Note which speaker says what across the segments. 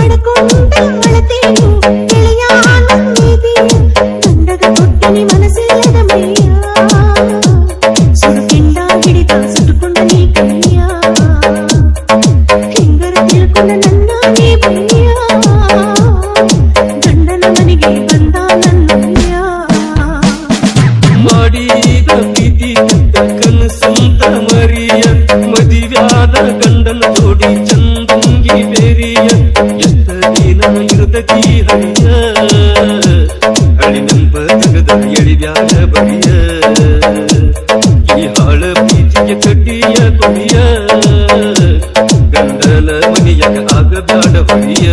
Speaker 1: ಪಡ್ಕೊಂಡ ಅಳತೇನು ಗೆಳೆಯ ನನ್ನಿದೆಯ ಗಂಡಗ ಕೊಟ್ಟನಿ ಮನಸ್ಸಿಲ್ಲದ ಮೈಯ ಸುಡುಕೆಂಡ ಹಿಡಿದ ಸುಟ್ಟುಕೊಂಡ ನೀ ಕೈಯ ಹಿಂಗರ ತಿಳ್ಕೊಂಡ ನನ್ನ ನೀ ಬೈಯ ಗಂಡನ ಮನೆಗೆ ಬಂದ ನನ್ನಯ್ಯ
Speaker 2: ಮಾಡಿದ ಪ್ರೀತಿ ಕನಸಂತ ಮರಿಯ ಮದಿವ್ಯಾದ ಗಂಡನ ಜೋಡಿ ಚಂದಂಗಿ ಬೇರಿಯ ಎಷ್ಟ ದಿನ ಇರುದಕಿ ಹಳಿಯ ಹಳಿ ನೆಂಪ ತಗದ ಎಳಿಬ್ಯಾಡ ಬಳಿಯ ಈ ಹಾಳ ಪ್ರೀತಿಯ ಕಡ್ಡಿಯ ಕೊಡಿಯ ಗಂಡನ ಮನೆಯಾಗ ಆಗಬ್ಯಾಡ ಹೊಳಿಯ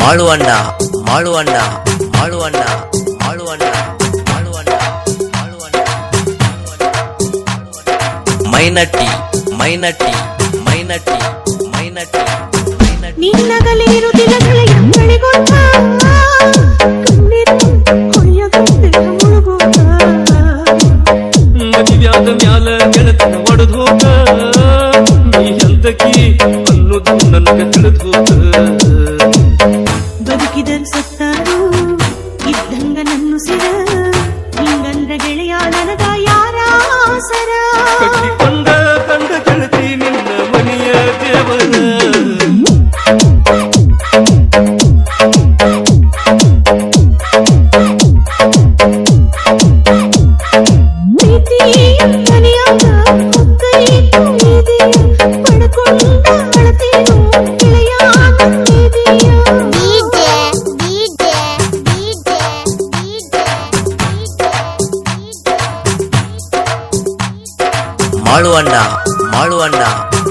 Speaker 3: ಮಾಳುವಣ್ಣ ಮಾಳುವಣ್ಣ ಮಾಳುವಣ್ಣ ಮಾಳುವಣ್ಣ ಮಾಳುವಣ್ಣ ಮಾಳುವಣ್ಣ ಮೈನಟ್ಟಿ ಮೈನಟ್ಟಿ ಮೈನಟ್ಟಿ ಮೈನಟ್ಟಿ ಮೈನಟ್ಟಿ
Speaker 1: ನಿನ್ನಗಲೇರು ದಿನಗಳಿಗೆ ಬೆಳೆಗೋತ ಕಣ್ಣೀರು ಹೊಳೆಯದಂತೆ ಮುಳುಗೋತ
Speaker 2: ಮದಿವ್ಯಾದ ಮ್ಯಾಲ ಗೆಳತನ ಒಡೆದು ಹೋಗ ನೀ ಎಂತಕಿ ಅನ್ನೋದು ನನಗ ತಿಳಿದು ಹೋಗ
Speaker 1: ಬದುಕಿದರ್ ಸತ್ತಾರು ಇದ್ದಂಗ ನನ್ನು ಸಿರ ಹಿಂಗಂದ್ರ ಗೆಳೆಯ ನನಗ ಯಾರ ಸರ
Speaker 2: ಕಟ್ಟಿಕೊಂಡ ಕಂಡ ಗೆಳತಿ ನಿನ್ನ ಮನೆಯ ದೇವರ
Speaker 1: ಪ್ರೀತಿಯ ಮನೆಯಾಗ ಹೊತ್ತೈತು ಇದೆಯ ಪಡ್ಕೊಂಡ ಅಳತೇನು ಗೆಳೆಯ ನನ್ನಿದೆಯ
Speaker 3: ಮಾಳುವಣ್ಣ ಮಾಳುವಣ್ಣ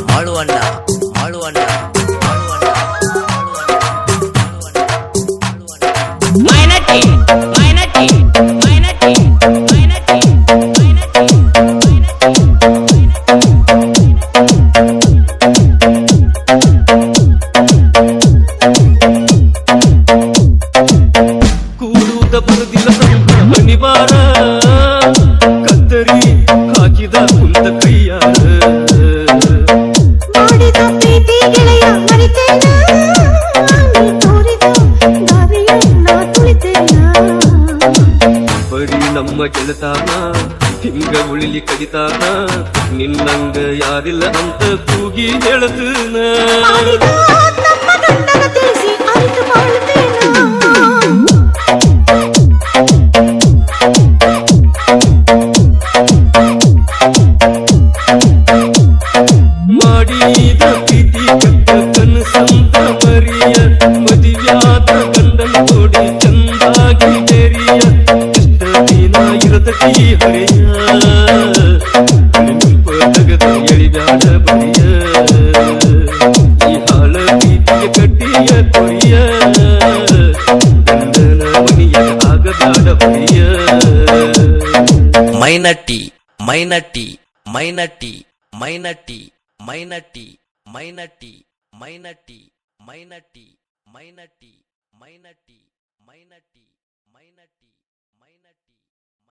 Speaker 3: ಮಾಳುವಣ್ಣ ಮಾಳುವಣ್ಣ ಮೈನಟ್ಟಿ ಮೈನಟ್ಟಿ ಮೈನಟ್ಟಿ ಮೈನಟ್ಟಿ ಮೈನಟ್ಟಿ
Speaker 2: ಕೂಡುವುದ ಬರದಿಲ್ಲ ಸಂಭ್ರಮ ನಿವಾರ ಕತ್ತರಿ ಹಾಕಿದ ಕುಂತ ಕೈಯಾರ
Speaker 1: ಮಾಡಿದ ಪ್ರೀತಿ ಗೆಳೆಯ ಮರಿತೇನ ನೀ ತೋರಿದ ದಾರಿಯ ನಾ ತುಳಿತೇನ
Speaker 2: ಬರೀ ನಮ್ಮ ಗೆಳತಾನ ಹಿಂಗ ಉಳಿಲಿ ಕಡಿತಾನ ನಿನ್ನಂಗ ಯಾರಿಲ್ಲ ಅಂತ ಕೂಗಿ ಹೇಳತನ
Speaker 1: ಮಾಡಿದ ತಮ್ಮ ಗಂಡನ ತಿಳಿಸಿ ಅರಿತು ಬಾಳುತ್ತೇನ
Speaker 2: ಮಾಡಿದ ಪ್ರೀತಿ ಕಟ್ಟ ಕನಸಂತ ಮರಿಯ ಮದಿವ್ಯಾದ ಗಂಡನ ಜೋಡಿ ಚಂದಾಗಿ ಬೇರಿಯ ಎಷ್ಟ ದಿನ ಇರತಕಿ ಹರಿಯ ನೆನಪ ತಗದ ಎಳಿಬ್ಯಾಡ ಬಳಿಯ ಈ ಹಾಳ ಪ್ರೀತಿಯ ಕಡ್ಡಿಯ ಕೊರಿಯ ಗಂಡನ ಮನೆಯಾಗ ಆಗಬ್ಯಾಡ ಬಳಿಯ
Speaker 3: ಮೈನಟ್ಟಿ ಮೈನಟ್ಟಿ ಮೈನಟ್ಟಿ ಮೈನಟ್ಟಿ ಮೈನಟ್ಟಿ ಮೈನಟ್ಟಿ ಮೈನಟ್ಟಿ ಮೈನಟ್ಟಿ ಮೈನಟ್ಟಿ ಮೈನಟ್ಟಿ ಮೈನಟ್ಟಿ ಮೈನಟ್ಟಿ